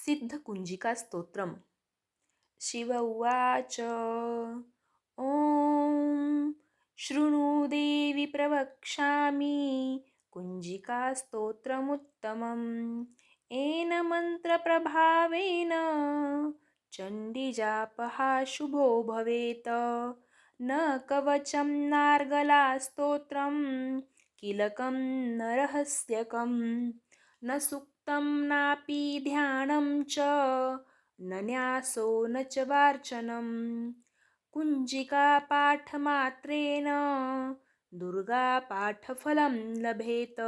सिद्धकुञ्जिकास्तोत्रम्। शिव उवाच। ॐ शृणु देवि प्रवक्ष्यामि कुञ्जिकास्तोत्रमुत्तमम्। येन मन्त्रप्रभावेन चण्डीजापः शुभो भवेत्। न कवचं नार्गलास्तोत्रं कीलकं न रहस्यकं न सूक्तं नापि ध्यानं च न न्यासो न च वार्चनं। कुञ्जिकापाठमात्रेण दुर्गापाठफलं लभेत।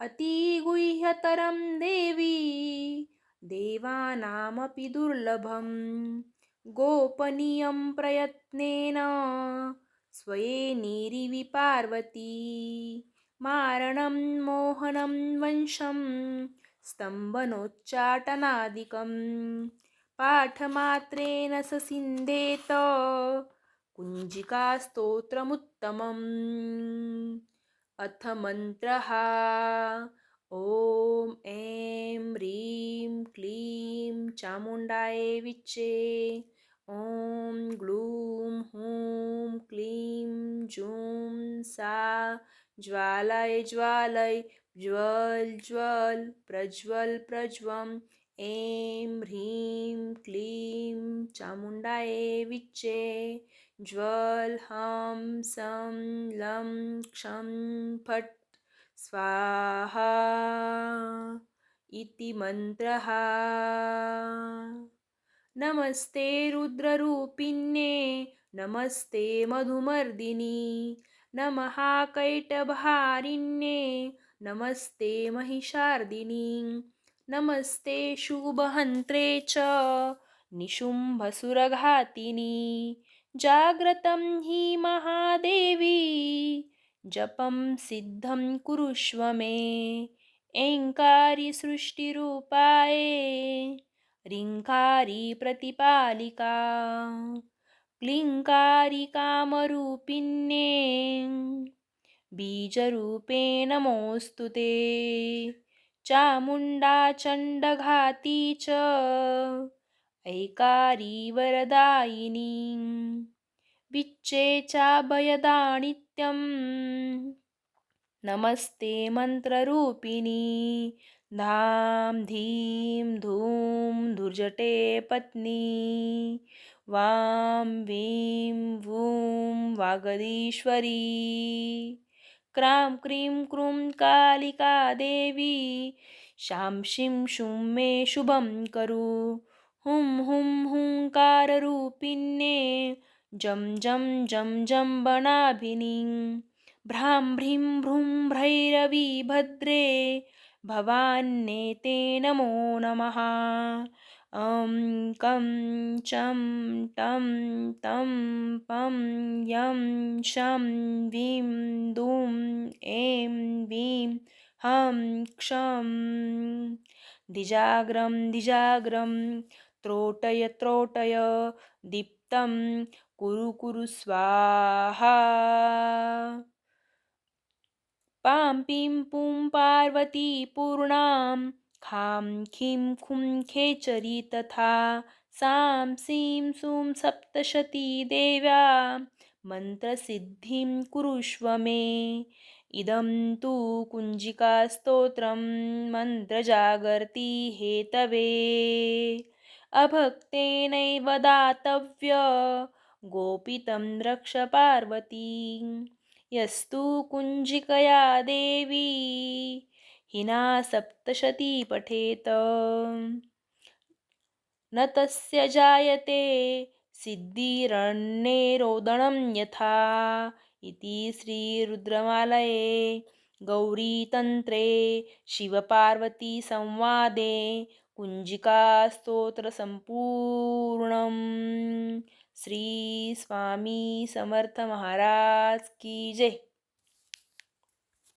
अतिगुह्यतरं देवी देवानामपि दुर्लभं। गोपनीयं प्रयत्नेन स्वयेनिरिवि पार्वती। मारणं मोहनं वंशं स्तम्भनोच्चाटनादिकं पाठमात्रेण ससिन्धेत कुञ्जिकास्तोत्रमुत्तमम्। अथ मन्त्रः। ॐ ऐं ह्रीं क्लीं चामुण्डायै विच्चे। ॐ ग्लूं हूं क्लीं जूं सा ज्वालय ज्वालय ज्वल ज्वल प्रज्वल प्रज्वम्। ऐं ह्रीं क्लीं चामुण्डायै विच्चे। ज्वल हं सं लं क्षं फट् स्वाहा इति मन्त्रः। नमस्ते रुद्ररूपिण्ये नमस्ते मधुमर्दिनि नमः कैटभारिण्ये नमस्ते महिषार्दिनि नमस्ते शुभहन्त्रे च निशुम्भसुरघातिनि। जाग्रतं हि महादेवी जपं सिद्धं कुरुष्व मे। ऐङ्कारी सृष्टिरूपाये ह्रीङ्कारी प्रतिपालिका क्लीङ्कारी कामरूपिण्ये बीजरूपे नमोऽस्तु ते। चामुण्डा चण्डघाती च ऐकारी वरदायिनी विच्चे चाभयदानित्यं नमस्ते मन्त्ररूपिणी। धां धीं धूं धुर्जटे पत्नी वां वीं वूं वागदीश्वरी। क्रां क्रीं क्रूं कालिका देवी शां शुं मे शुभं करु। हुं हुं हुङ्काररूपिण्ये जं जं जं जम्बनाभिनी। भ्रां भ्रीं भ्रूं भैरवी भद्रे भवान्येते नमो नमः। कं चं टं तं पं यं शं वीं दूं ऐं वीं हं क्षं दिजाग्रं दिजाग्रं त्रोटय त्रोटय दीप्तं कुरु कुरु स्वाहा। पां पीं पूं पार्वती पूर्णां खां खीं खुं खेचरी तथा सां सीं सूं सप्तशती देव्या मन्त्रसिद्धिं कुरुष्व मे। इदं तु कुञ्जिकास्तोत्रं मन्त्रजागर्ति हेतवे। अभक्तेनैव दातव्य गोपितं रक्ष पार्वती। यस्तु कुञ्जिकया देवी हिना सप्तशती पठेत न तस्य जायते सिद्धिरन्यरोदनं यथा। इति श्रीरुद्रमालये गौरीतन्त्रे शिवपार्वतीसंवादे कुञ्जिकास्तोत्रसम्पूर्णम्। श्री स्वामी समर्थ महाराज की जय।